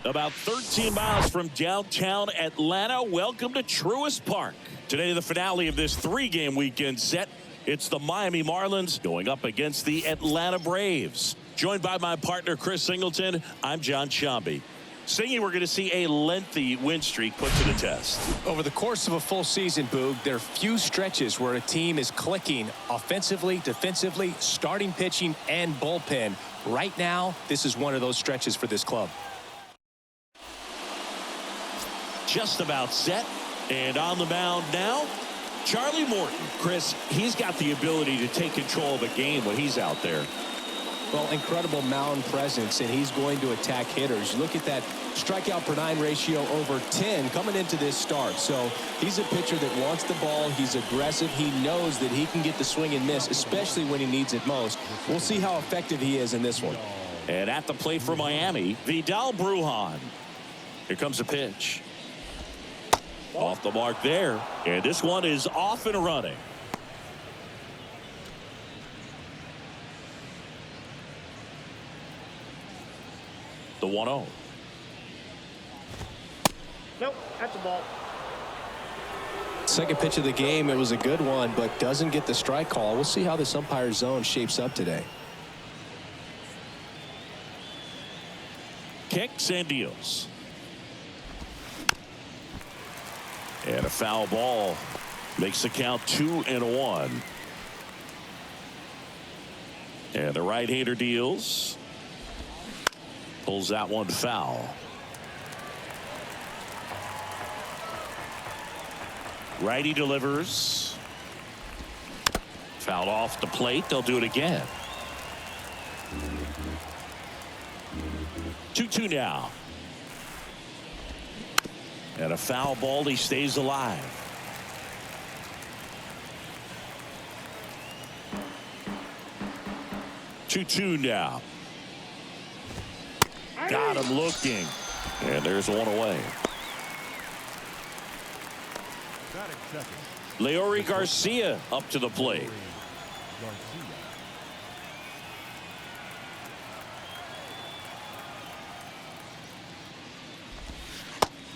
About 13 miles from downtown Atlanta. Welcome to Truist Park. Today, the finale of this three-game weekend set. It's the Miami Marlins going up against the Atlanta Braves. Joined by my partner, Chris Singleton, I'm John Shambi. Singy, we're going to see a lengthy win streak put to the test. Over the course of a full season, Boog, there are few stretches where a team is clicking offensively, defensively, starting pitching, and bullpen. Right now, this is one of those stretches for this club. Just about set, and on the mound now, Charlie Morton. Chris, he's got the ability to take control of a game when he's out there. Well, incredible mound presence, and he's going to attack hitters. Look at that strikeout per 9 ratio over 10 coming into this start. So he's a pitcher that wants the ball. He's aggressive. He knows that he can get the swing and miss, especially when he needs it most. We'll see how effective he is in this one. And at the plate for Miami, Vidal Brujan. Here comes a pitch. Off the mark there. And this one is off and running. The 1-0. Nope, that's a ball. Second pitch of the game, it was a good one, but doesn't get the strike call. We'll see how this umpire zone shapes up today. Kicks and deals. And a foul ball makes the count 2-1. And the right-hander deals. Pulls that one foul. Righty delivers. Fouled off the plate. They'll do it again. 2-2 now. And a foul ball. He stays alive. Two now. Got him looking. And there's one away. Leori Garcia up to the plate.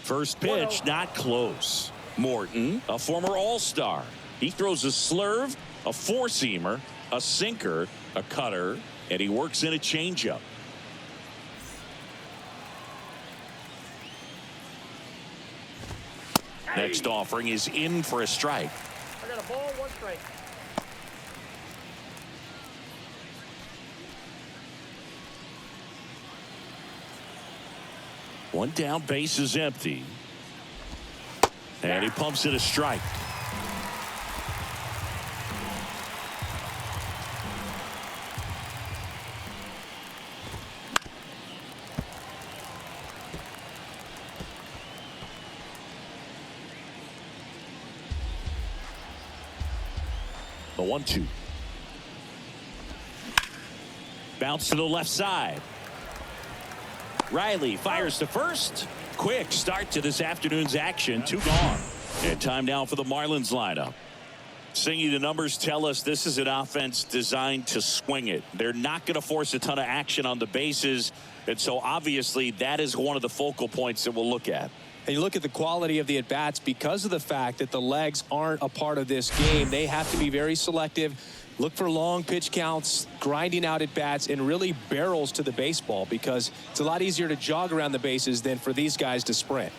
First pitch, not close. Morton, a former All-Star. He throws a slurve, a four-seamer, a sinker, a cutter, and he works in a changeup. Next offering is in for a strike. I got a ball, one strike. One down, base is empty. And he pumps it a strike. The 1-2. Bounce to the left side. Riley fires to first. Quick start to this afternoon's action. 2 gone. And time now for the Marlins lineup. Singy, the numbers tell us this is an offense designed to swing it. They're not going to force a ton of action on the bases. And so obviously that is one of the focal points that we'll look at. And you look at the quality of the at-bats because of the fact that the legs aren't a part of this game. They have to be very selective, look for long pitch counts, grinding out at-bats, and really barrels to the baseball because it's a lot easier to jog around the bases than for these guys to sprint.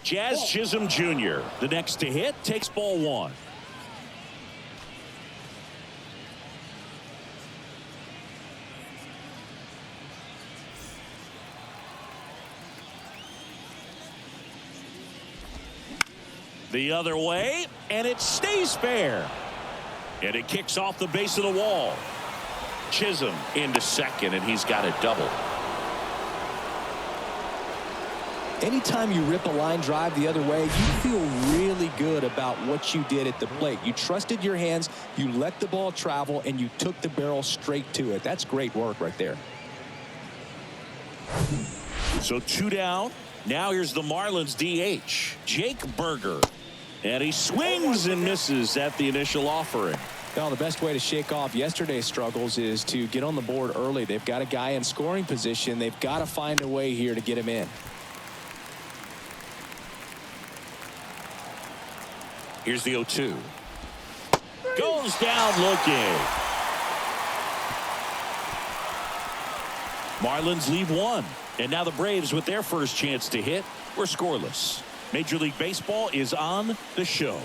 Jazz Chisholm Jr., the next to hit, takes ball 1. The other way, and it stays fair. And it kicks off the base of the wall. Chisholm into second, and he's got a double. Anytime you rip a line drive the other way, you feel really good about what you did at the plate. You trusted your hands, you let the ball travel, and you took the barrel straight to it. That's great work right there. So 2 down. Now here's the Marlins DH, Jake Burger. And he swings and misses at the initial offering. Well, the best way to shake off yesterday's struggles is to get on the board early. They've got a guy in scoring position. They've got to find a way here to get him in. Here's the 0-2. Goes down looking. Marlins lead 1. And now the Braves, with their first chance to hit, were scoreless. Major League Baseball is on the show.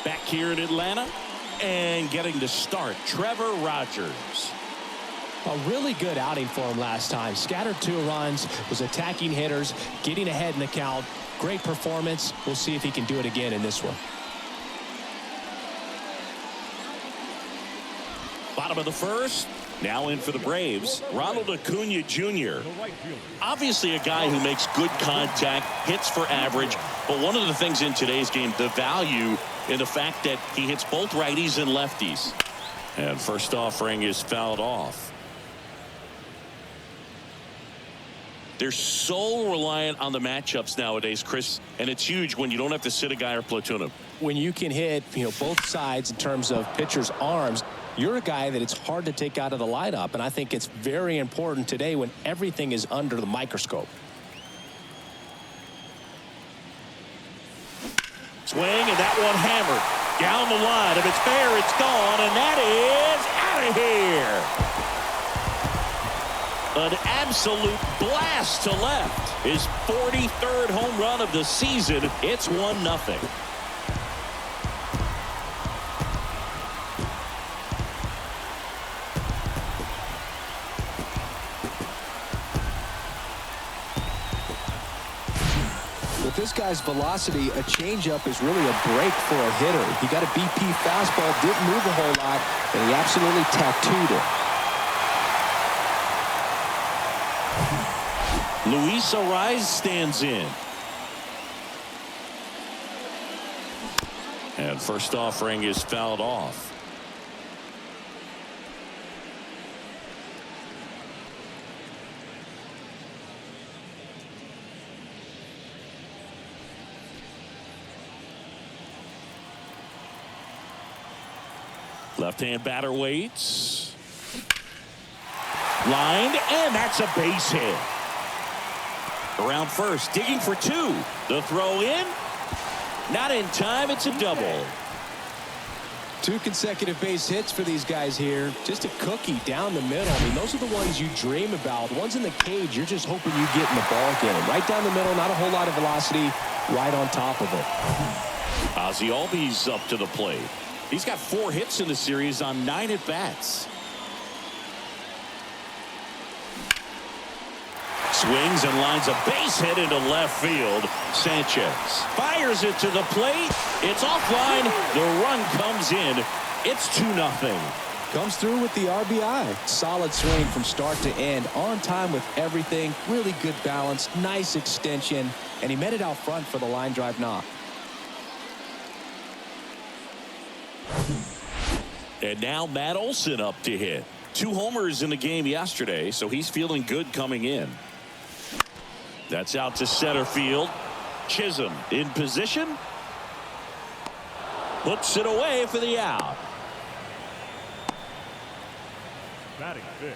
Back here in Atlanta and getting to start, Trevor Rogers. A really good outing for him last time. Scattered 2 runs, was attacking hitters, getting ahead in the count. Great performance. We'll see if he can do it again in this one. Bottom of the first. Now in for the Braves, Ronald Acuna Jr. Obviously a guy who makes good contact, hits for average. But one of the things in today's game, the value in the fact that he hits both righties and lefties. And first offering is fouled off. They're so reliant on the matchups nowadays, Chris, and it's huge when you don't have to sit a guy or platoon him. When you can hit, both sides in terms of pitchers' arms, you're a guy that it's hard to take out of the lineup, and I think it's very important today when everything is under the microscope. Swing, and that one hammered down the line. If it's fair, it's gone, and that is out of here. An absolute blast to left. His 43rd home run of the season. It's 1-0. With this guy's velocity, a changeup is really a break for a hitter. He got a BP fastball, didn't move a whole lot, and he absolutely tattooed it. Luis Ariz stands in. And first offering is fouled off. Left-hand batter waits. Lined, and that's a base hit. Around first, digging for 2. The throw in. Not in time. It's a double. 2 consecutive base hits for these guys here. Just a cookie down the middle. I mean, those are the ones you dream about. The ones in the cage, you're just hoping you get in the ball game. Right down the middle, not a whole lot of velocity. Right on top of it. Ozzie Albies up to the plate. He's got 4 hits in the series on 9 at-bats. Swings and lines a base hit into left field. Sanchez fires it to the plate. It's offline. The run comes in. It's 2-0. Comes through with the RBI. Solid swing from start to end. On time with everything. Really good balance. Nice extension. And he met it out front for the line drive knock. And now Matt Olson up to hit. 2 homers in the game yesterday, so he's feeling good coming in. That's out to center field. Chisholm in position. Puts it away for the out. Batting 5th,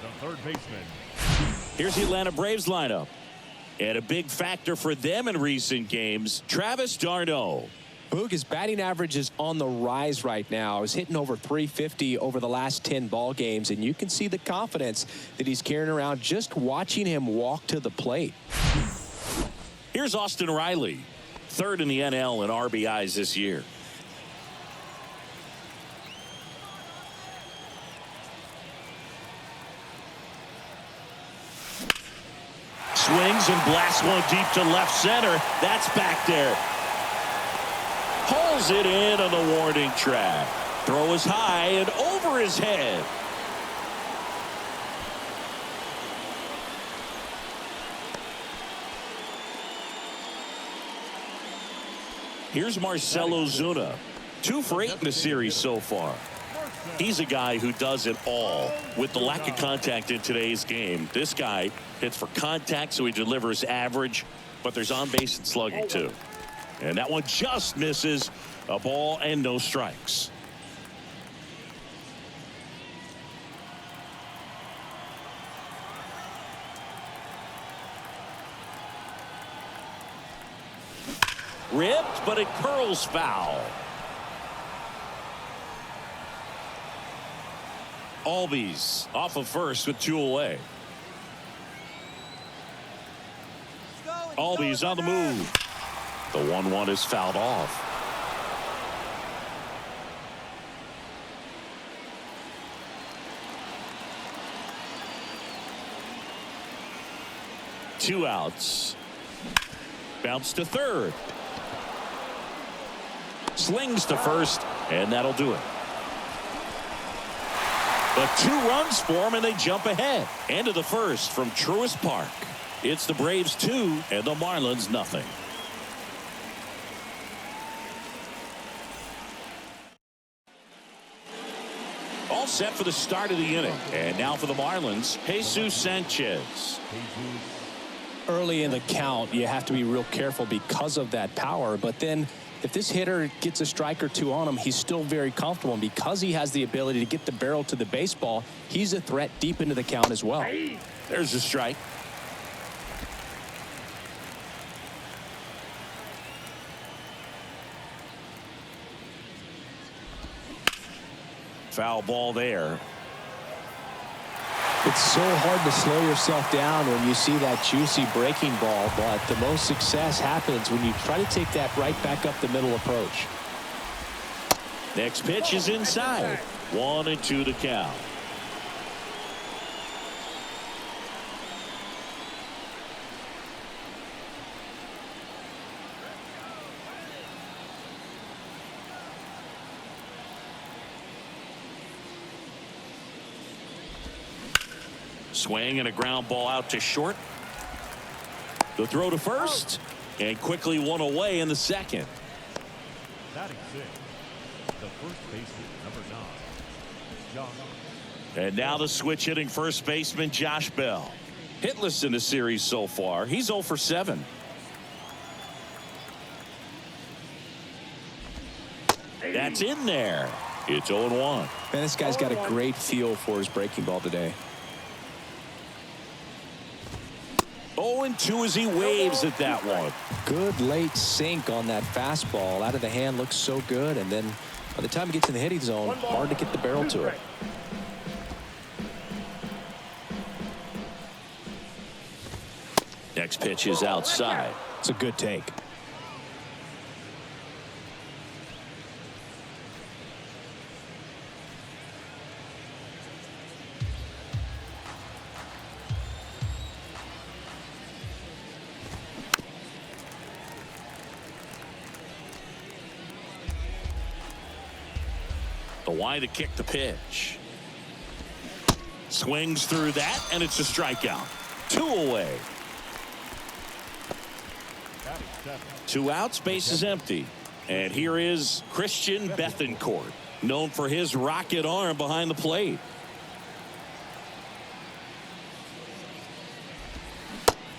the third baseman. Here's the Atlanta Braves lineup. And a big factor for them in recent games, Travis d'Arnaud. Boog, his batting average is on the rise right now. He's hitting over 350 over the last 10 ball games, and you can see the confidence that he's carrying around just watching him walk to the plate. Here's Austin Riley, 3rd in the NL in RBIs this year. Swings and blasts one deep to left center. That's back there. Pulls it in on the warning track. Throw is high and over his head. Here's Marcell Ozuna. 2 for 8 in the series so far. He's a guy who does it all. With the lack of contact in today's game, this guy hits for contact, so he delivers average, but there's on base and slugging too. And that one just misses. A ball and no strikes. Ripped, but it curls foul. Albies off of first with 2 away. Albies on the move. The 1-1 is fouled off. Two outs. Bounce to third. Slings to first, and that'll do it. But 2 runs for them, and they jump ahead. End of the first from Truist Park. It's the Braves 2 and the Marlins nothing. All set for the start of the inning. And now for the Marlins, Jesus Sanchez. Early in the count, you have to be real careful because of that power. But then if this hitter gets a strike or 2 on him, he's still very comfortable. And because he has the ability to get the barrel to the baseball, he's a threat deep into the count as well. There's a strike. Foul ball there. It's so hard to slow yourself down when you see that juicy breaking ball, but the most success happens when you try to take that right back up the middle approach. Next pitch is inside. 1-2 to count. Swing and a ground ball out to short. The throw to first, and quickly 1 away in the second. Batting 6, the first baseman, number 9, Josh. And now the switch hitting first baseman Josh Bell. Hitless in the series so far. He's 0 for 7. That's in there. It's 0-1. Man, this guy's got a great feel for his breaking ball today. 0-2 as he waves at that one. Good late sink on that fastball. Out of the hand, looks so good. And then by the time it gets in the hitting zone, hard to get the barrel to it. Next pitch is outside. It's a good take. The wide to kick the pitch. Swings through that, and it's a strikeout. 2 away. 2 outs, base is empty. And here is Christian Bethancourt, known for his rocket arm behind the plate.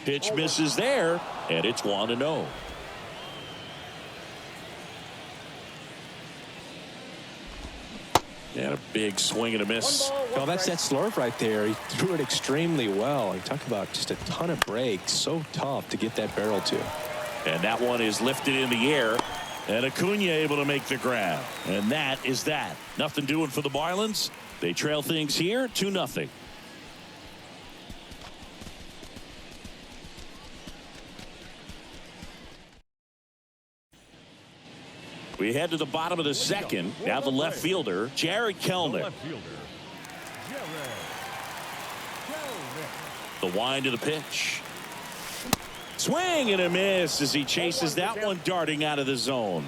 Pitch misses there, and it's 1-0. And a big swing and a miss. Well, that's that slurve right there. He threw it extremely well. You talk about just a ton of breaks. So tough to get that barrel to. And that one is lifted in the air. And Acuna able to make the grab. And that is that. Nothing doing for the Marlins. They trail things here 2-0. We head to the bottom of the second. Now the left fielder, Jared Kelnick. The wind of the pitch. Swing and a miss as he chases that one darting out of the zone.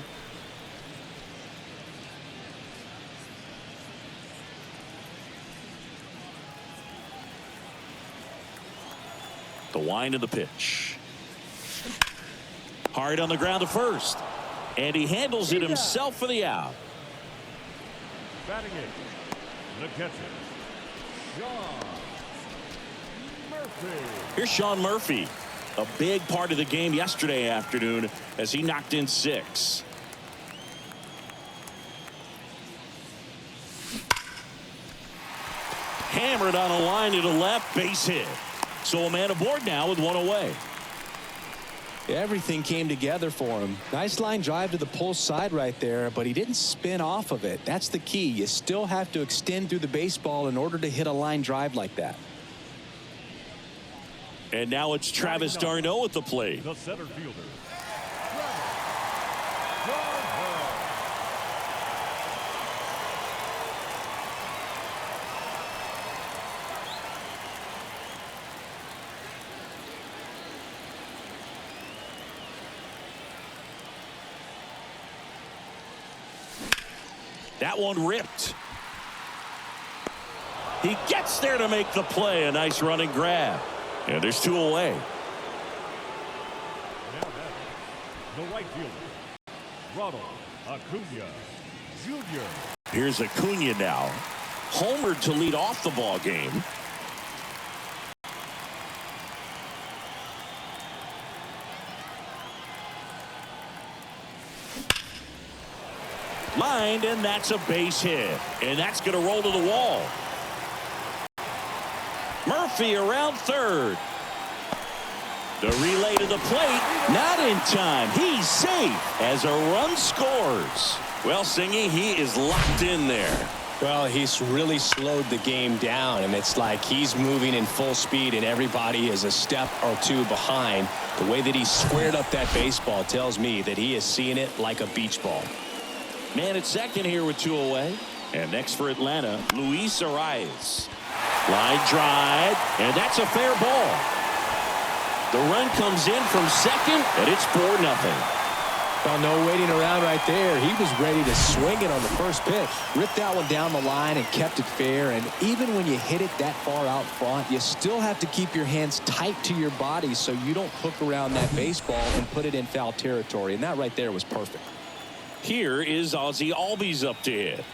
The wind of the pitch. Hard on the ground to first. And he handles it himself for the out. Batting 8, The catcher, Sean Murphy. Here's Sean Murphy. A big part of the game yesterday afternoon as he knocked in 6. Hammered on a line to the left, base hit. So a man aboard now with 1 away. Everything came together for him. Nice line drive to the pull side right there, but he didn't spin off of it. That's the key. You still have to extend through the baseball in order to hit a line drive like that. And now it's Travis d'Arnaud at the plate. The center fielder, That one ripped. He gets there to make the play. A nice running grab. And there's 2 away. Now the right fielder, Ronald Acuna Jr. Here's Acuna now. Homered to lead off the ball game. Lined, and that's a base hit. And that's going to roll to the wall. Murphy around third. The relay to the plate, not in time. He's safe as a run scores. Well, Singy, he is locked in there. Well, he's really slowed the game down, and it's like he's moving in full speed and everybody is a step or 2 behind. The way that he squared up that baseball tells me that he is seeing it like a beach ball. Man at second here with 2 away. And next for Atlanta, Luis Arias. Line drive, and that's a fair ball. The run comes in from second, and it's 4-0. Well, no waiting around right there. He was ready to swing it on the first pitch. Ripped that one down the line and kept it fair. And even when you hit it that far out front, you still have to keep your hands tight to your body so you don't hook around that baseball and put it in foul territory. And that right there was perfect. Here is Ozzie Albies up to hit.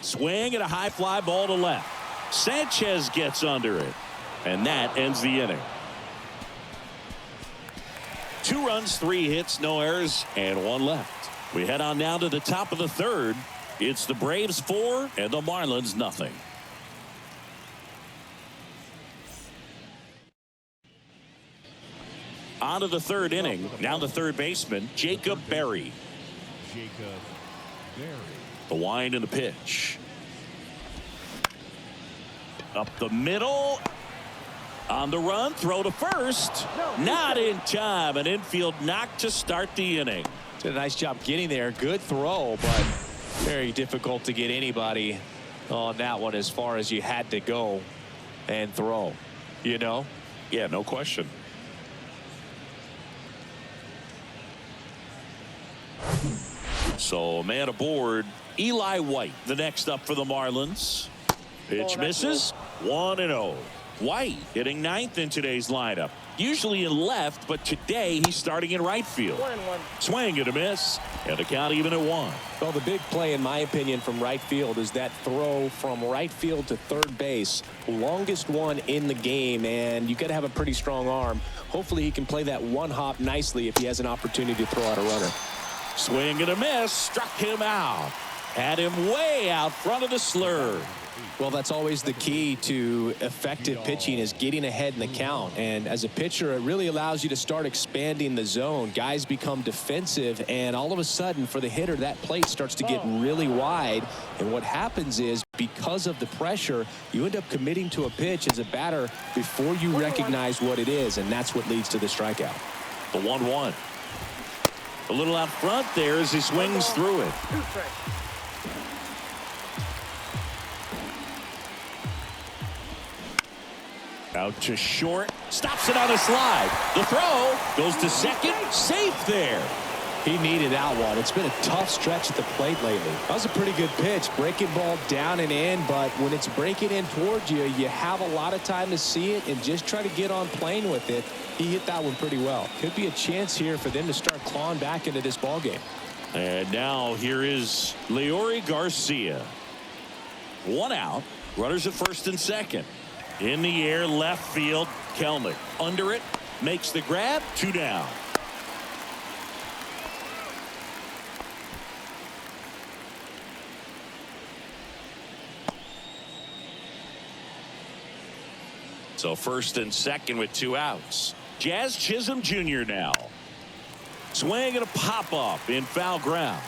Swing and a high fly ball to left. Sanchez gets under it. And that ends the inning. 2 runs, 3 hits, no errors, and 1 left. We head on now to the top of the 3rd. It's the Braves 4 and the Marlins nothing. On to the 3rd inning. Now the 3rd baseman, Jacob Berry. Jacob Berry. The wind and the pitch. Up the middle. On the run, throw to first. Not in time. An infield knock to start the inning. Did a nice job getting there. Good throw, but very difficult to get anybody on that one as far as you had to go and throw. You know? Yeah, no question. So, man aboard. Eli White, the next up for the Marlins. Pitch misses. 1-0. White hitting 9th in today's lineup. Usually in left, but today he's starting in right field. 1-1. Swing and a miss, and the count even at 1. Well, the big play, in my opinion, from right field is that throw from right field to third base. Longest one in the game, and you got to have a pretty strong arm. Hopefully he can play that one hop nicely if he has an opportunity to throw out a runner. Swing and a miss, struck him out. Had him way out front of the slur. Well, that's always the key to effective pitching, is getting ahead in the count. And as a pitcher, it really allows you to start expanding the zone. Guys become defensive, and all of a sudden, for the hitter, that plate starts to get really wide. And what happens is, because of the pressure, you end up committing to a pitch as a batter before you recognize what it is, and that's what leads to the strikeout. The 1-1. A little out front there as he swings through it. 2 strikes. Out to short, stops it on a slide. The throw goes to second, safe there. He needed that one. It's been a tough stretch at the plate lately. That was a pretty good pitch. Breaking ball down and in, but when it's breaking in towards you, you have a lot of time to see it and just try to get on plane with it. He hit that one pretty well. Could be a chance here for them to start clawing back into this ball game. And now here is Leori Garcia. One out. Runners at first and second. In the air, left field. Kelnick under it. Makes the grab. 2 down. So first and second with 2 outs. Jazz Chisholm Jr. now. Swing and a pop up in foul ground.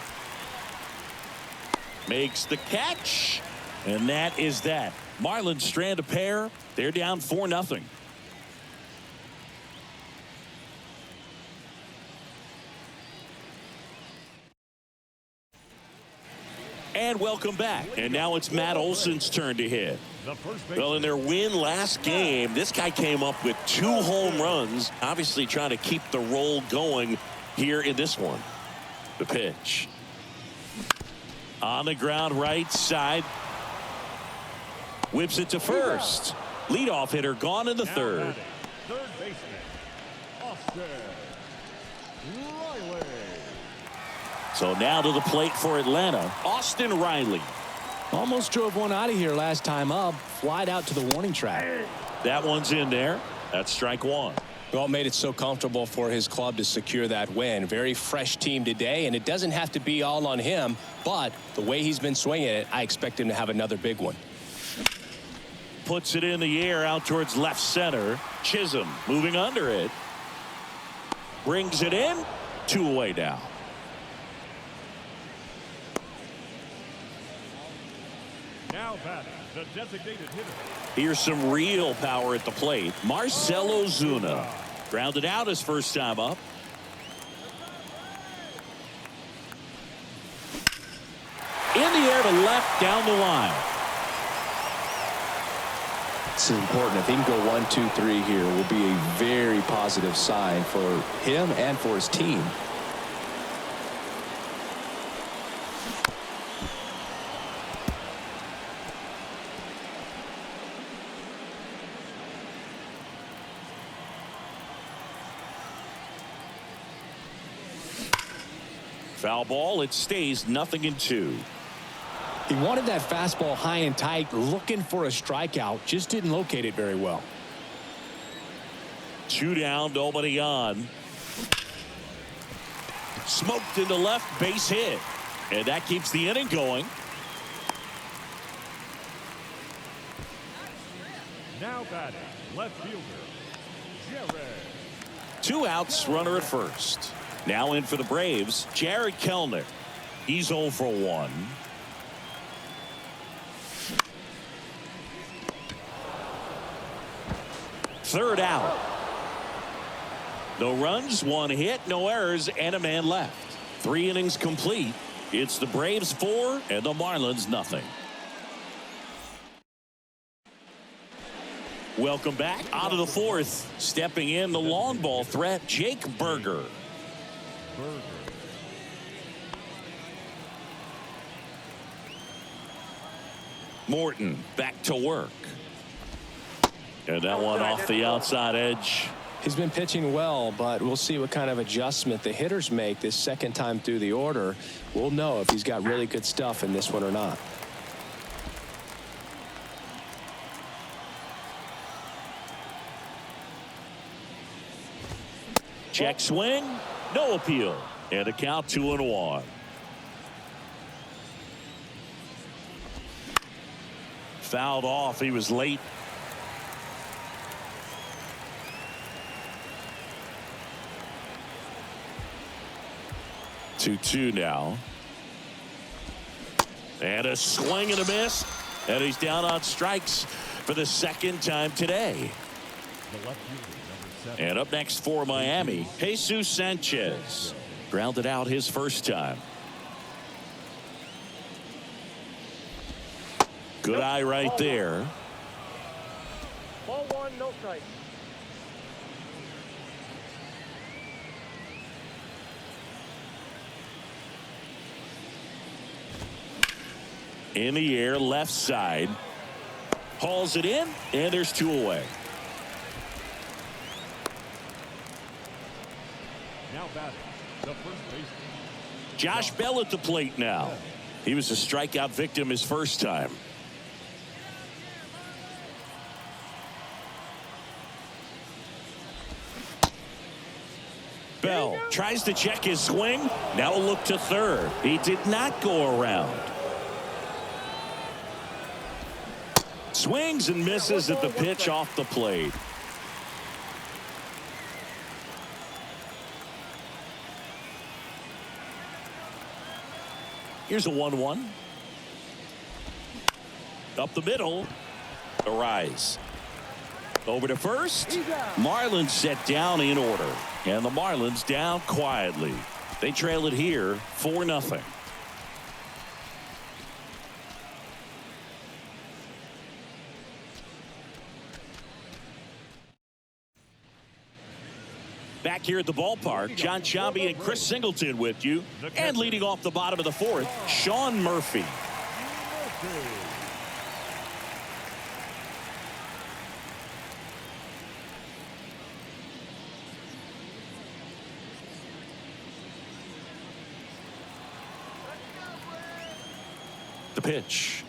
Makes the catch. And that is that. Marlins strand a pair. They're down 4-0. And welcome back. And now it's Matt Olson's turn to hit. Well, in their win last game, this guy came up with 2 home runs. Obviously trying to keep the roll going here in this one. The pitch. On the ground right side. Whips it to first. Leadoff hitter gone in the third. Third baseman, Austin Riley. So now to the plate for Atlanta, Austin Riley. Almost drove one out of here last time up. Flied out to the warning track. That one's in there. That's strike 1. Well, made it so comfortable for his club to secure that win. Very fresh team today, and it doesn't have to be all on him, but the way he's been swinging it, I expect him to have another big one. Puts it in the air out towards left center. Chisholm moving under it. Brings it in. 2 away now. Now batting, the designated hitter. Here's some real power at the plate. Marcell Ozuna. Grounded out his first time up. In the air to left down the line. This is important. If he can go 1, 2, 3 here, will be a very positive sign for him and for his team. Foul ball. It stays 0-2. He wanted that fastball high and tight, looking for a strikeout. Just didn't locate it very well. 2 down, nobody on. Smoked into left, base hit. And that keeps the inning going. Now batting, left fielder, Jared. 2 outs, runner at first. Now in for the Braves, Jared Kelnick. He's 0 for 1. Third out. No runs, 1 hit, no errors, and a man left. 3 innings complete. It's the Braves 4 and the Marlins 0. Welcome back. Out of the 4th. Stepping in the long ball threat, Jake Burger. Morton back to work. And that one off the outside edge. He's been pitching well, but we'll see what kind of adjustment the hitters make this second time through the order. We'll know if he's got really good stuff in this one or not. Check swing, no appeal, and a count 2-1. Fouled off. He was late. Two now. And a swing and a miss. And he's down on strikes for the second time today. And up next for Miami, Jesus Sanchez. Grounded out his first time. Good eye right there. Ball 1, no strike. In the air, left side. Hauls it in, and there's 2 away. Now batting, the first baseman, Josh Bell at the plate now. He was a strikeout victim his first time. Bell tries to check his swing. Now a look to third. He did not go around. Swings and misses at the pitch off the plate. Here's a 1-1. Up the middle. A rise. Over to first. Marlins set down in order. And the Marlins down quietly. They trail it here 4-0. Back here at the ballpark, John Sciambi and Chris Singleton with you. And leading off the bottom of the fourth, Sean Murphy. The pitch.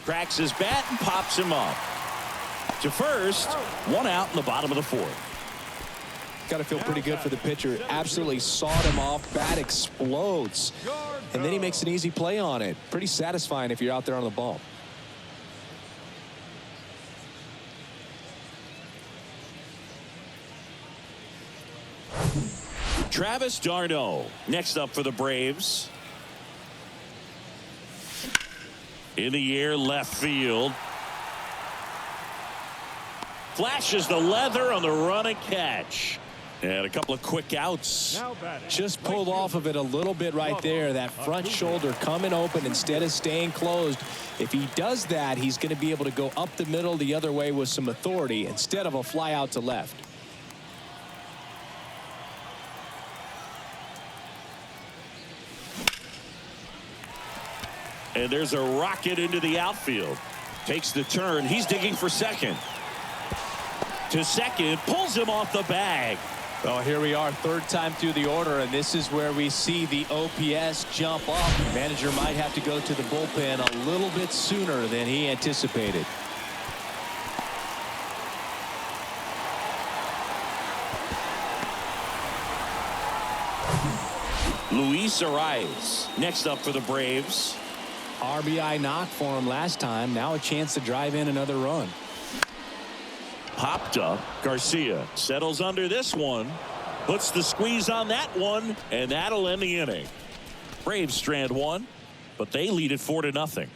Cracks his bat and pops him up. To first, 1 out in the bottom of the fourth. Got to feel pretty good for the pitcher. Absolutely sawed him off. Bat explodes. And then he makes an easy play on it. Pretty satisfying if you're out there on the ball. Travis d'Arnaud next up for the Braves. In the air, left field. Flashes the leather on the run and catch. And a couple of quick outs. Just pulled off of it a little bit right there. That front shoulder coming open instead of staying closed. If he does that, he's going to be able to go up the middle the other way with some authority instead of a fly out to left. And there's a rocket into the outfield. Takes the turn. He's digging for second. To second, pulls him off the bag. Well, here we are, third time through the order, and this is where we see the OPS jump up. The manager might have to go to the bullpen a little bit sooner than he anticipated. Luis Arias next up for the Braves. RBI knock for him last time. Now a chance to drive in another run. Popped up. Garcia settles under this one. Puts the squeeze on that one. And that'll end the inning. Braves strand one. But they lead it 4-0.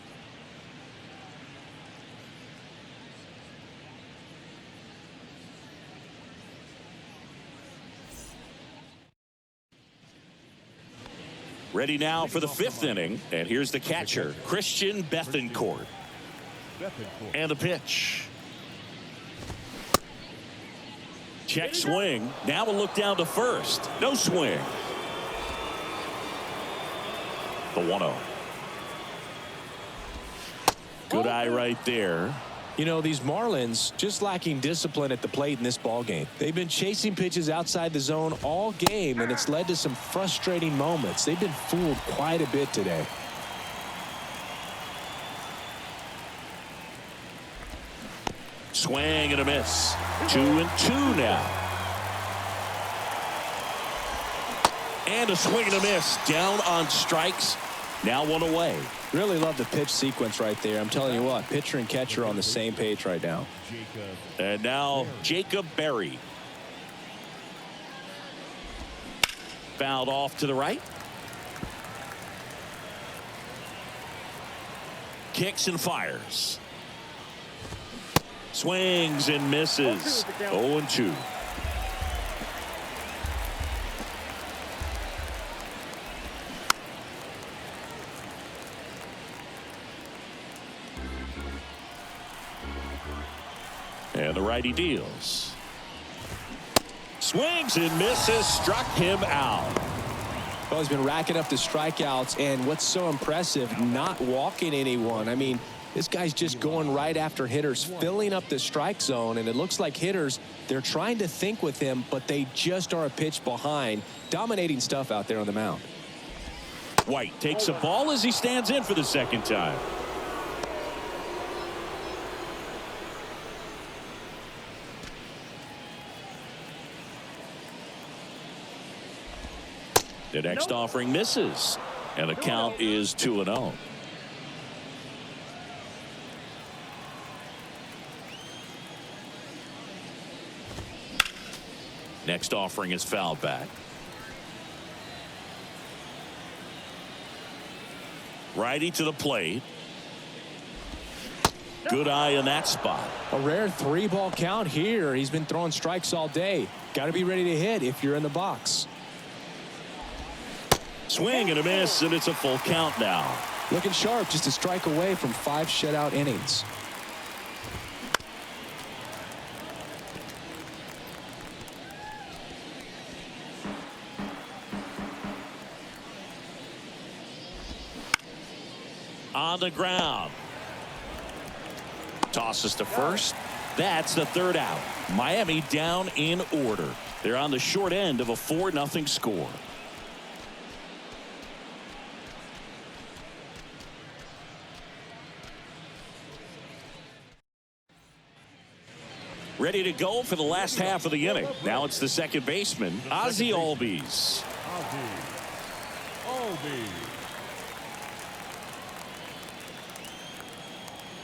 Ready now for the 5th inning. And here's the catcher, Christian Bethancourt. And the pitch. Check swing. Now a look down to first. No swing. The 1-0. Good eye right there. You know, these Marlins just lacking discipline at the plate in this ball game. They've been chasing pitches outside the zone all game, and it's led to some frustrating moments. They've been fooled quite a bit today. Swing and a miss. 2-2 now. And a swing and a miss. Down on strikes. Now 1 away. Really love the pitch sequence right there. I'm telling you what, pitcher and catcher on the same page right now. And now Jacob Berry. Fouled off to the right. Kicks and fires. Swings and misses. 0-2. And the righty deals. Swings and misses. Struck him out. Well, he's been racking up the strikeouts, and what's so impressive, not walking anyone. I mean, this guy's just going right after hitters, filling up the strike zone, and it looks like hitters, they're trying to think with him, but they just are a pitch behind. Dominating stuff out there on the mound. White takes a ball as he stands in for the second time. The next offering misses, and the count is 2-0. Next offering is fouled back. Righty to the plate. Good eye in that spot. A rare 3-ball count here. He's been throwing strikes all day. Got to be ready to hit if you're in the box. Swing and a miss, and it's a full count now. Looking sharp, just a strike away from 5 shutout innings. On the ground. Tosses to first. That's the third out. Miami down in order. They're on the short end of a 4-0 score. Ready to go for the last half of the inning. Now it's the second baseman, Ozzie Albies.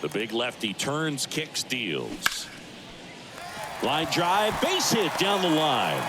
The big lefty turns, kicks, deals. Line drive, base hit down the line.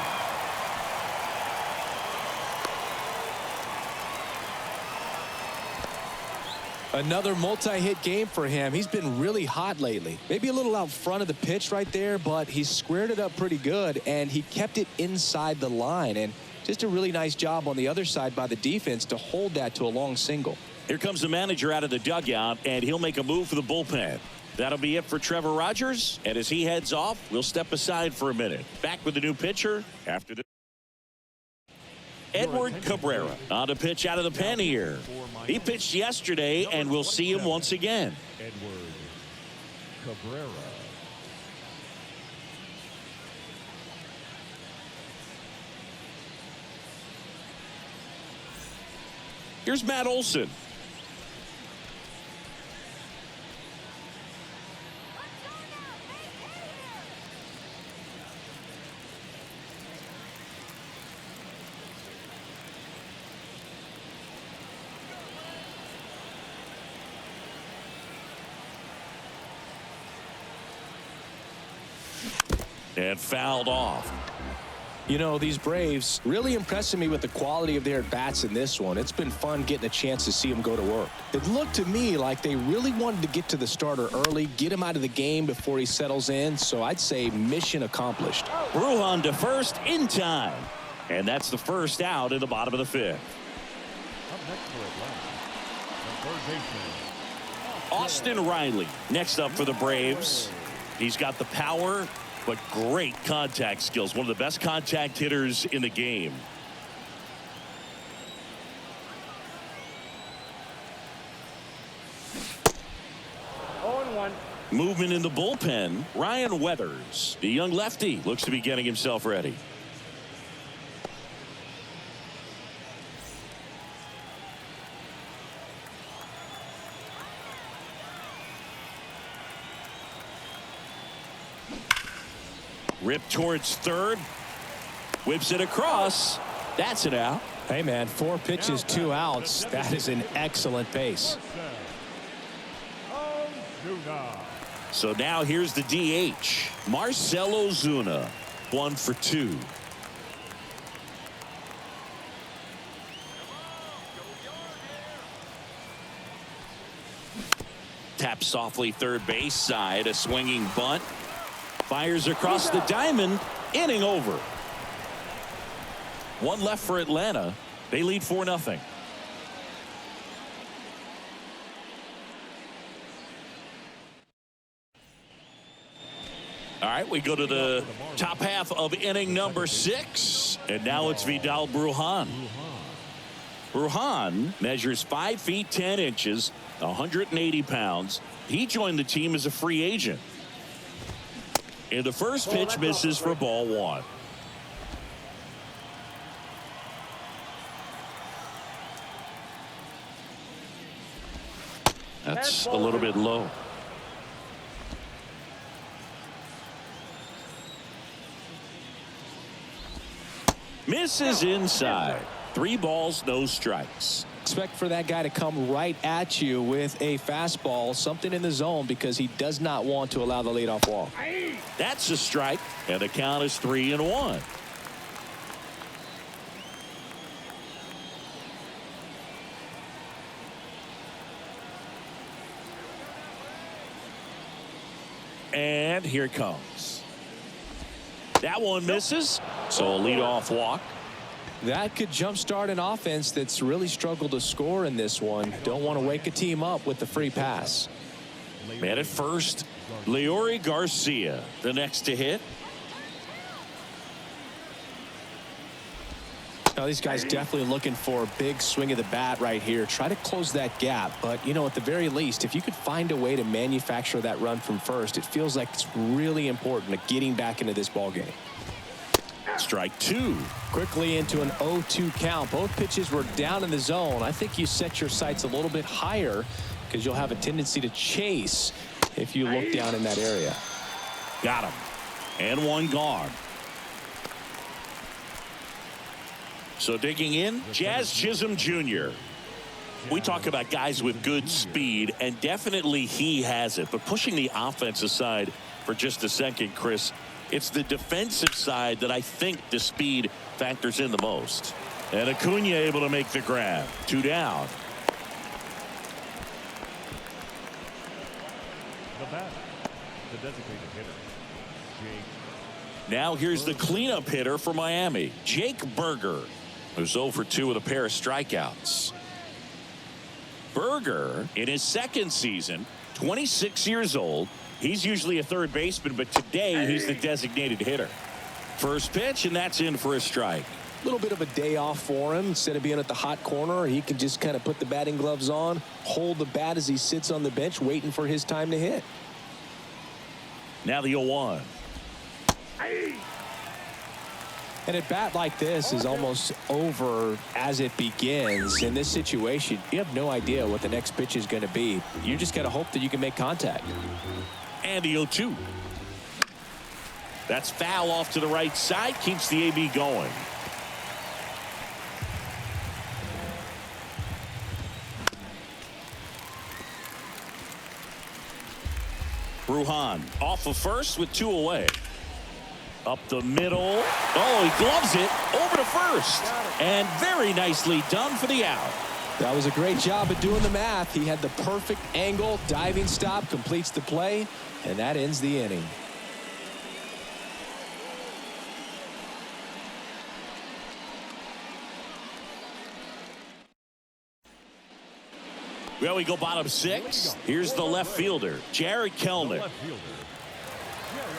Another multi-hit game for him. He's been really hot lately. Maybe a little out front of the pitch right there, but he squared it up pretty good, and he kept it inside the line. And just a really nice job on the other side by the defense to hold that to a long single. Here comes the manager out of the dugout, and he'll make a move for the bullpen. That'll be it for Trevor Rogers. And as he heads off, we'll step aside for a minute. Back with the new pitcher after the Edward Cabrera on to pitch out of the pen here. He pitched yesterday, and we'll see him once again. Edward Cabrera. Here's Matt Olson. And fouled off. You know, these Braves really impressing me with the quality of their at-bats in this one. It's been fun getting a chance to see them go to work. It looked to me like they really wanted to get to the starter early, get him out of the game before he settles in. So I'd say mission accomplished. Brujan to first in time. And that's the first out in the bottom of the fifth. Up next for Atlanta, the third baseman, Austin Riley next up for the Braves. He's got the power, but great contact skills. One of the best contact hitters in the game. Movement in the bullpen. Ryan Weathers, the young lefty, looks to be getting himself ready. Rip towards third. Whips it across. That's it out. Hey, man, 4 pitches, 2 outs. That is an excellent pace. So now here's the DH. Marcell Ozuna, 1 for 2. Taps softly third base side. A swinging bunt. Fires across the diamond. Inning over. 1 left for Atlanta. They lead 4-0. All right, we go to the top half of inning number 6. And now it's Vidal Brujan. Brujan measures 5 feet 10 inches, 180 pounds. He joined the team as a free agent. And the first pitch misses for ball 1. That's a little bit low. Misses inside. 3 balls, no strikes. Expect for that guy to come right at you with a fastball, something in the zone, because he does not want to allow the leadoff walk. That's a strike, and the count is 3-1. And here it comes. That one misses, so a leadoff walk. That could jumpstart an offense that's really struggled to score in this one. Don't want to wake a team up with the free pass. Man at first, Leori Garcia, the next to hit. Now these guys definitely looking for a big swing of the bat right here. Try to close that gap. But, you know, at the very least, if you could find a way to manufacture that run from first, it feels like it's really important to getting back into this ball game. Strike 2. Quickly into an 0-2 count. Both pitches were down in the zone. I think you set your sights a little bit higher because you'll have a tendency to chase if you look down in that area. Got him. And one gone. So digging in, Jazz Chisholm Jr. We talk about guys with good speed, and definitely he has it. But pushing the offense aside for just a second, Chris, it's the defensive side that I think the speed factors in the most. And Acuna able to make the grab. 2 down. The batter, the designated hitter, Jake. Now here's the cleanup hitter for Miami, Jake Berger, who's 0 for 2 with a pair of strikeouts. Berger, in his second season, 26 years old. He's usually a third baseman, but today he's the designated hitter. First pitch, and that's in for a strike. A little bit of a day off for him. Instead of being at the hot corner, he can just kind of put the batting gloves on, hold the bat as he sits on the bench waiting for his time to hit. Now the 0-1. And a bat like this is almost over as it begins. In this situation, you have no idea what the next pitch is going to be. You just got to hope that you can make contact. And the 0-2. That's foul off to the right side. Keeps the AB going. Brujan off of first with 2 away. Up the middle. Oh, he gloves it over to first. And very nicely done for the out. That was a great job of doing the math. He had the perfect angle, diving stop, completes the play, and that ends the inning. Well, we go bottom 6. Here's the left fielder, Jared Kellner. Left fielder, Jared Kellner.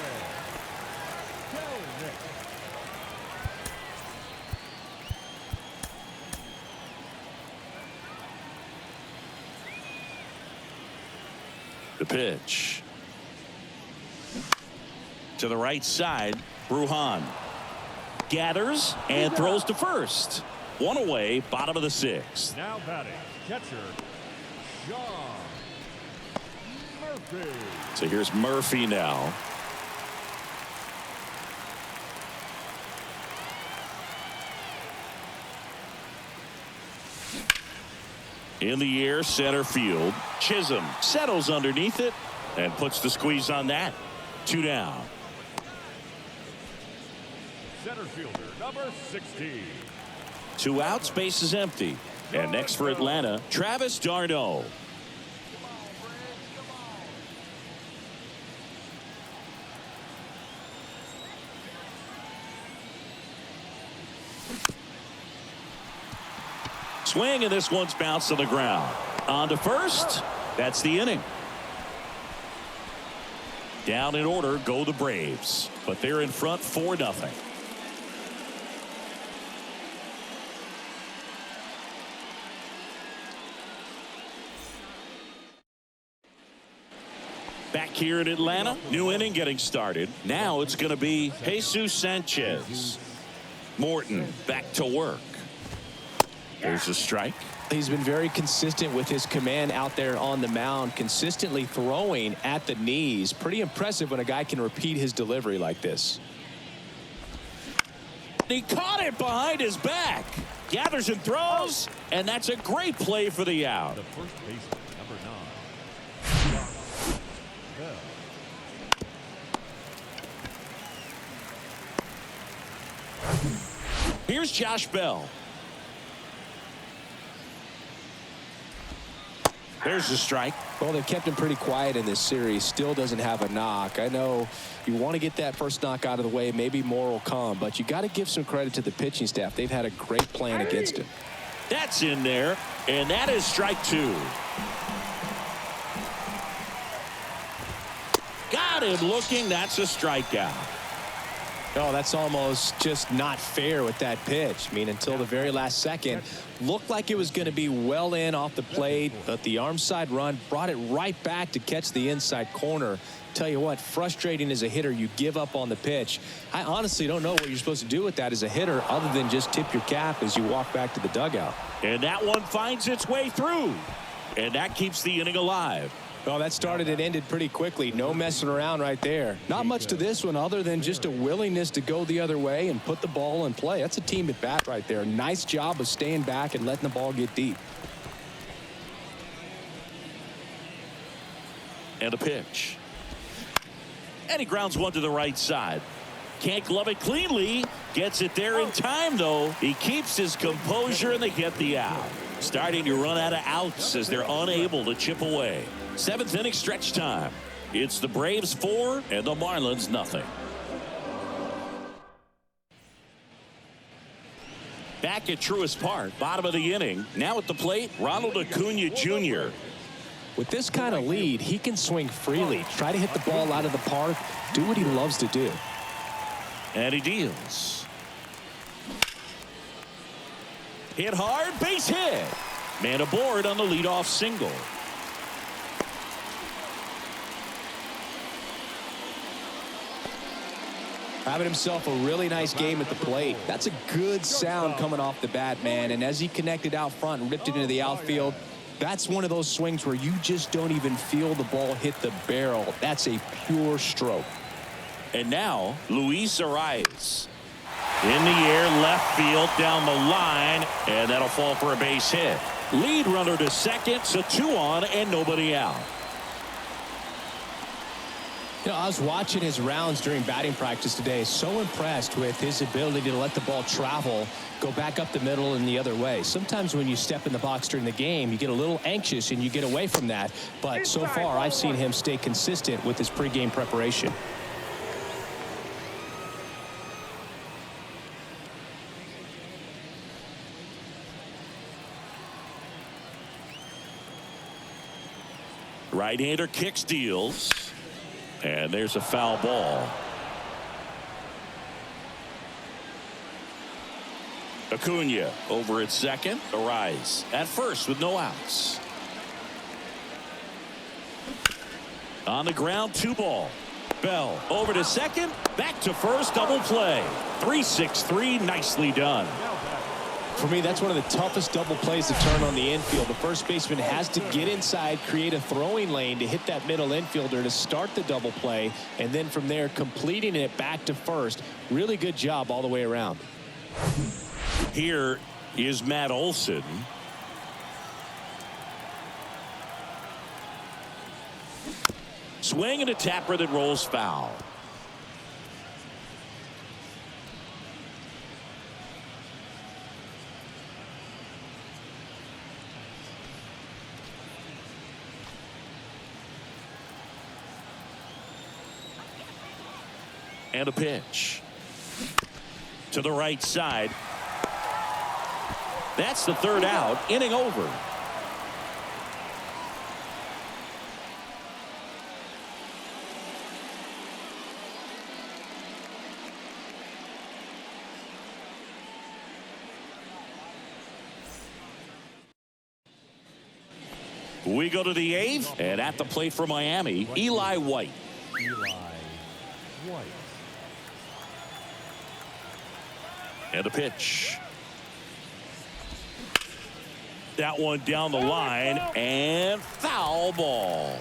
The pitch. To the right side, Brujan gathers and throws to first. 1 away, bottom of the 6th. Now batting, catcher, John Murphy. So here's Murphy now. In the air, center field. Chisholm settles underneath it and puts the squeeze on that. 2 down. Center fielder, number 16. 2 outs, base is empty. And next for Atlanta, Travis d'Arnaud. Swing, and this one's bounced to the ground. On to first. That's the inning. Down in order go the Braves, but they're in front 4-0. Back here in Atlanta, new inning getting started. Now it's going to be Jesus Sanchez. Morton back to work. There's a strike. He's been very consistent with his command out there on the mound, consistently throwing at the knees. Pretty impressive when a guy can repeat his delivery like this. He caught it behind his back. Gathers and throws, and that's a great play for the out. The first baseman, number 9. Bell. Here's Josh Bell. There's the strike. Well, they've kept him pretty quiet in this series. Still doesn't have a knock. I know you want to get that first knock out of the way. Maybe more will come, but you got to give some credit to the pitching staff. They've had a great plan against him. That's in there, and that is strike 2. Got him looking. That's a strikeout. Oh, that's almost just not fair with that pitch. I mean, until the very last second, looked like it was going to be well in off the plate, but the arm side run brought it right back to catch the inside corner. Tell you what, frustrating as a hitter, you give up on the pitch. I honestly don't know what you're supposed to do with that as a hitter other than just tip your cap as you walk back to the dugout. And that one finds its way through, and that keeps the inning alive. Well, that started and ended pretty quickly. No messing around right there. Not much to this one other than just a willingness to go the other way and put the ball in play. That's a team at bat right there. Nice job of staying back and letting the ball get deep. And a pitch. And he grounds one to the right side. Can't glove it cleanly. Gets it there in time, though. He keeps his composure, and they get the out. Starting to run out of outs as they're unable to chip away. 7th inning stretch time. It's the Braves 4 and the Marlins nothing. Back at Truist Park, bottom of the inning. Now at the plate, Ronald Acuna Jr. With this kind of lead, he can swing freely. Try to hit the ball out of the park. Do what he loves to do. And he deals. Hit hard, base hit. Man aboard on the leadoff single. Having himself a really nice game at the plate. That's a good sound coming off the bat, man. And as he connected out front and ripped it into the outfield, that's one of those swings where you just don't even feel the ball hit the barrel. That's a pure stroke. And now, Luis Arias. In the air, left field, down the line, and that'll fall for a base hit. Lead runner to second, so 2 on and nobody out. You know, I was watching his rounds during batting practice today. So impressed with his ability to let the ball travel, go back up the middle and the other way. Sometimes when you step in the box during the game, you get a little anxious and you get away from that. But so far, I've seen him stay consistent with his pregame preparation. Right-hander kicks, deals. And there's a foul ball. Acuna over at second. Arias at first with no outs. On the ground, 2 ball. Bell over to second. Back to first. Double play. 3-6-3. Nicely done. For me, that's one of the toughest double plays to turn on the infield. The first baseman has to get inside, create a throwing lane to hit that middle infielder to start the double play, and then from there completing it back to first. Really good job all the way around. Here is Matt Olson. Swing and a tapper that rolls foul. And a pitch to the right side. That's the 3rd out. Inning over. We go to the 8th, and at the plate for Miami, Eli White. And a pitch. That one down the line, and foul ball.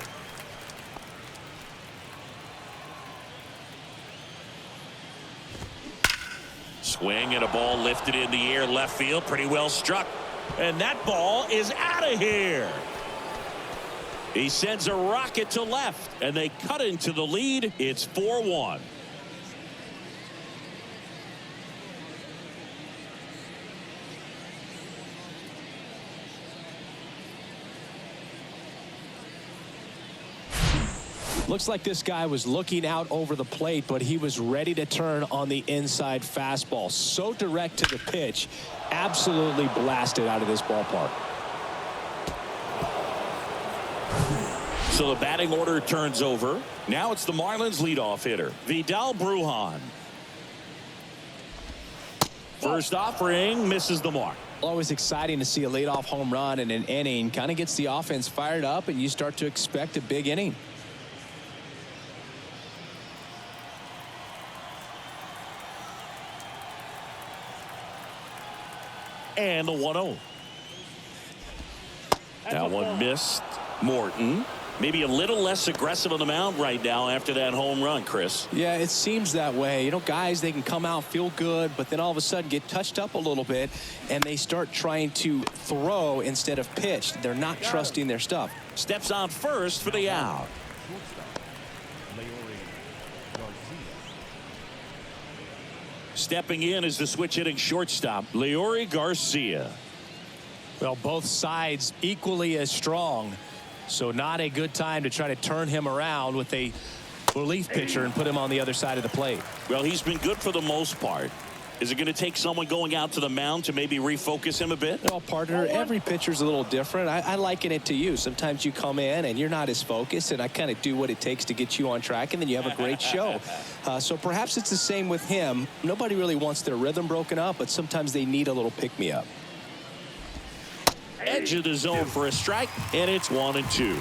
Swing and a ball lifted in the air left field. Pretty well struck. And that ball is out of here. He sends a rocket to left, and they cut into the lead. It's 4-1. Looks like this guy was looking out over the plate, but he was ready to turn on the inside fastball. So direct to the pitch. Absolutely blasted out of this ballpark. So the batting order turns over. Now it's the Marlins leadoff hitter, Vidal Brujan. First offering misses the mark. Always exciting to see a leadoff home run in an inning. Kind of gets the offense fired up, and you start to expect a big inning. And the 1-0. That one missed. Morton maybe a little less aggressive on the mound right now after that home run, Chris. Yeah, it seems that way. You know, guys, they can come out, feel good, but then all of a sudden get touched up a little bit, and they start trying to throw instead of pitch. They're not trusting their stuff. Steps on first for the out. Stepping in is the switch hitting shortstop, Leury Garcia. Well, both sides equally as strong, so not a good time to try to turn him around with a relief pitcher and put him on the other side of the plate. Well, he's been good for the most part. Is it going to take someone going out to the mound to maybe refocus him a bit? Well, partner, every pitcher's a little different. I liken it to you. Sometimes you come in and you're not as focused, and I kind of do what it takes to get you on track, and then you have a great show. So perhaps it's the same with him. Nobody really wants their rhythm broken up, but sometimes they need a little pick-me-up. Edge of the zone for a strike, and it's 1-2.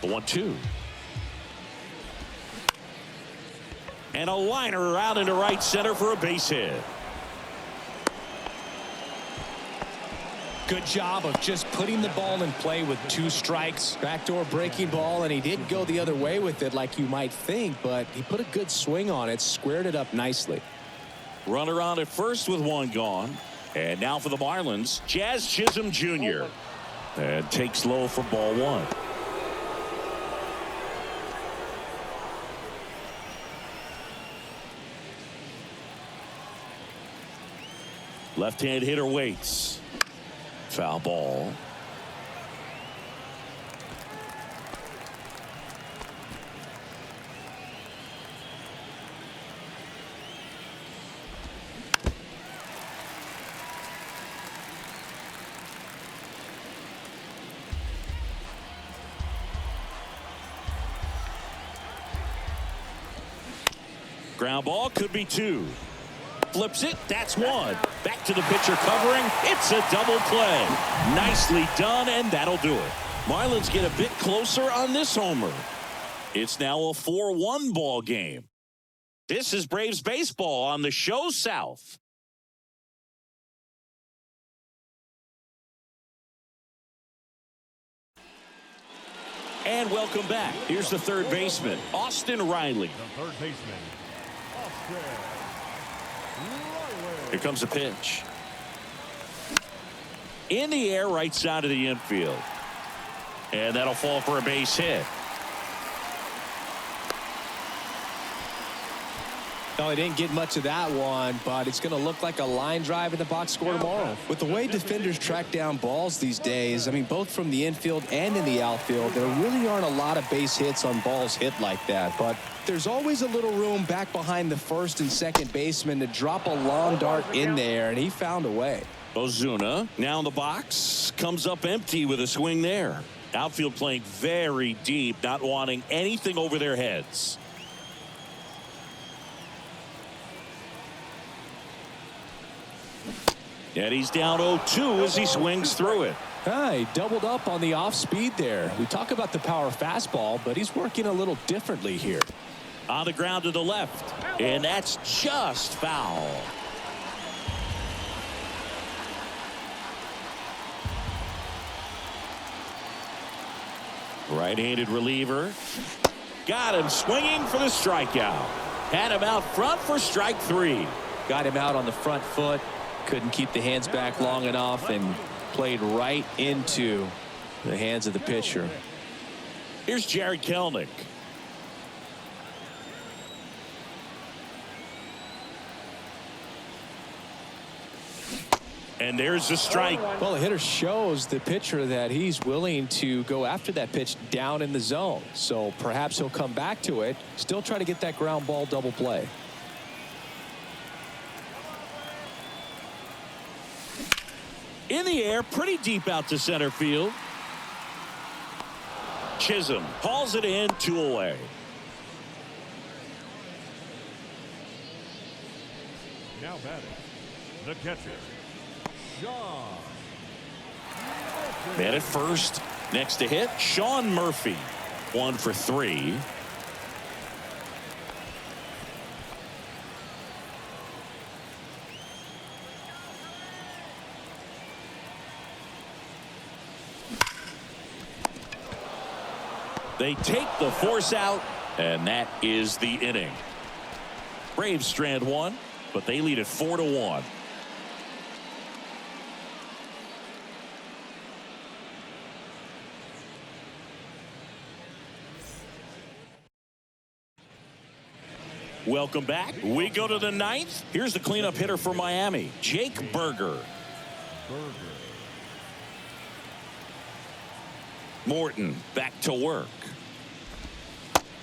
The 1-2. And a liner out into right center for a base hit. Good job of just putting the ball in play with 2 strikes. Backdoor breaking ball, and he didn't go the other way with it like you might think, but he put a good swing on it, squared it up nicely. Runner on at first with 1 gone. And now for the Marlins, Jazz Chisholm Jr. And takes low for ball 1. Left-hand hitter waits. Foul ball. Ground ball, could be 2. Flips it, that's 1. Back to the pitcher covering. It's a double play. Nicely done, and that'll do it. Marlins get a bit closer on this homer. It's now a 4-1 ball game. This is Braves baseball on the show South. And welcome back. Here's the third baseman, Austin Riley. The third baseman, Austin Riley. Here comes a pitch. In the air, right side of the infield. And that'll fall for a base hit. No, he didn't get much of that one, but it's going to look like a line drive in the box score tomorrow. With the way defenders track down balls these days, I mean, both from the infield and in the outfield, there really aren't a lot of base hits on balls hit like that. But there's always a little room back behind the first and second baseman to drop a long dart in there, and he found a way. Ozuna now in the box, comes up empty with a swing there. Outfield playing very deep, not wanting anything over their heads. And he's down 0-2 as he swings through it. He doubled up on the off speed there. We talk about the power fastball, but he's working a little differently here. On the ground to the left. And that's just foul. Right-handed reliever. Got him swinging for the strikeout. Had him out front for strike 3. Got him out on the front foot. Couldn't keep the hands back long enough and played right into the hands of the pitcher. Here's Jared Kelenic. And there's the strike. Well, the hitter shows the pitcher that he's willing to go after that pitch down in the zone. So perhaps he'll come back to it. Still try to get that ground ball double play. In the air, pretty deep out to center field. Chisholm hauls it in, 2 away. Now batting, the catcher, Sean. Man at first. Next to hit, Sean Murphy. 1 for 3. They take the force out, and that is the inning. Braves strand 1, but they lead it 4-1. Welcome back. We go to the 9th. Here's the cleanup hitter for Miami, Jake Berger. Morton back to work.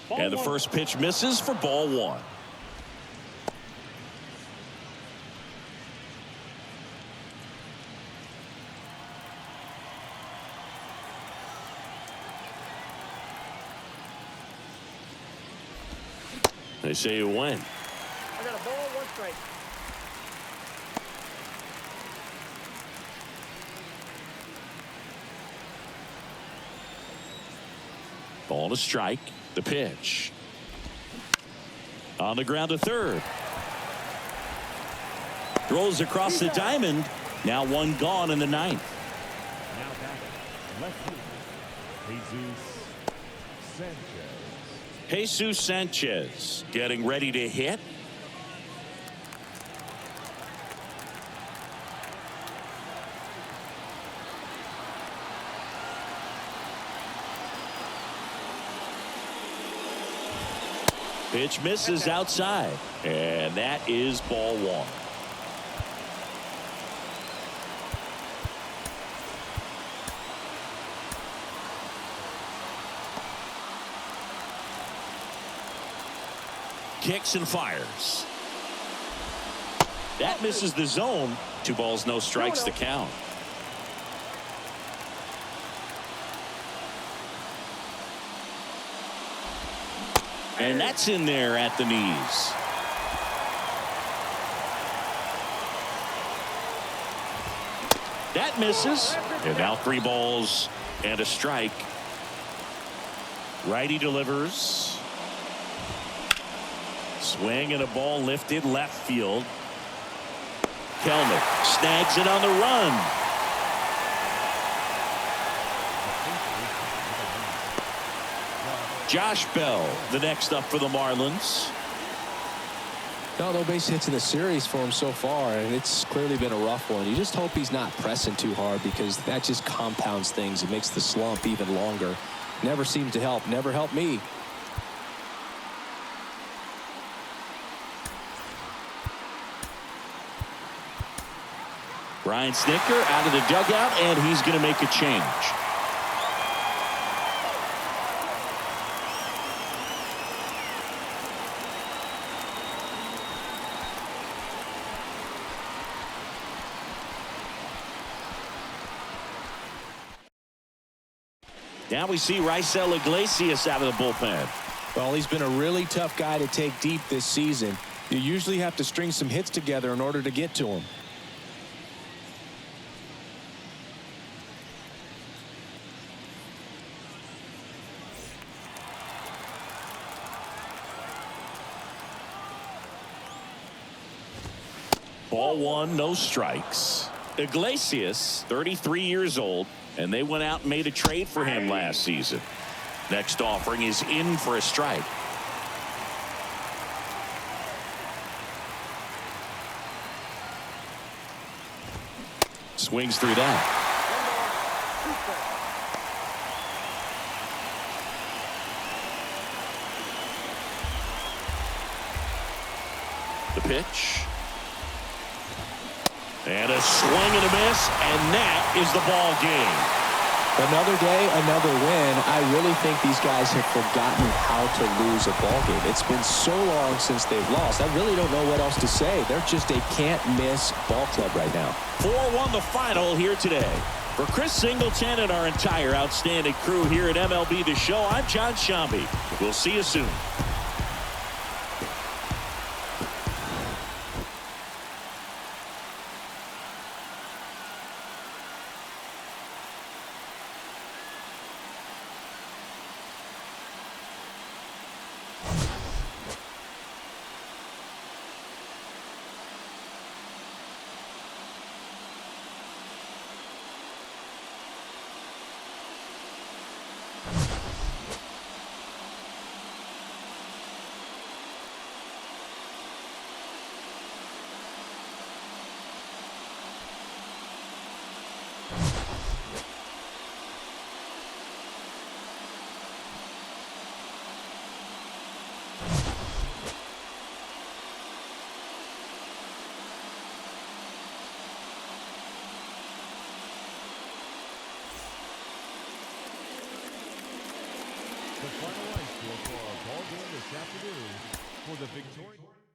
And the first pitch misses for ball 1. They say you win. I got a ball, 1 strike. Ball to strike. The pitch. On the ground to third. Throws across the diamond. Now 1 gone in the 9th. Now batting, left fielder, Jesus Sanchez. Jesus Sanchez getting ready to hit. Pitch misses outside, and that is ball 1. Kicks and fires. That misses the zone. 2 balls, no strikes to count. And that's in there at the knees. That misses. And now 3 balls and a strike. Righty delivers. Swing and a ball lifted left field. Kelenic snags it on the run. Josh Bell, the next up for the Marlins. No base hits in the series for him so far, and it's clearly been a rough one. You just hope he's not pressing too hard, because that just compounds things. It makes the slump even longer. Never seemed to help. Never helped me. Brian Snitker out of the dugout, and he's going to make a change. Now we see Raisel Iglesias out of the bullpen. Well, he's been a really tough guy to take deep this season. You usually have to string some hits together in order to get to him. ball one, no strikes. Iglesias, 33 years old, and they went out and made a trade for him last season. Next offering is in for a strike. Swings through that. The pitch. And a swing and a miss, and that is the ball game. Another day, another win. I really think these guys have forgotten how to lose a ball game. It's been so long since they've lost. I really don't know what else to say. They're just a can't-miss ball club right now. 4-1 the final here today. For Chris Singleton and our entire outstanding crew here at MLB The Show, I'm John Shambi. We'll see you soon. The final ice score for our ball game this afternoon for the Victoria.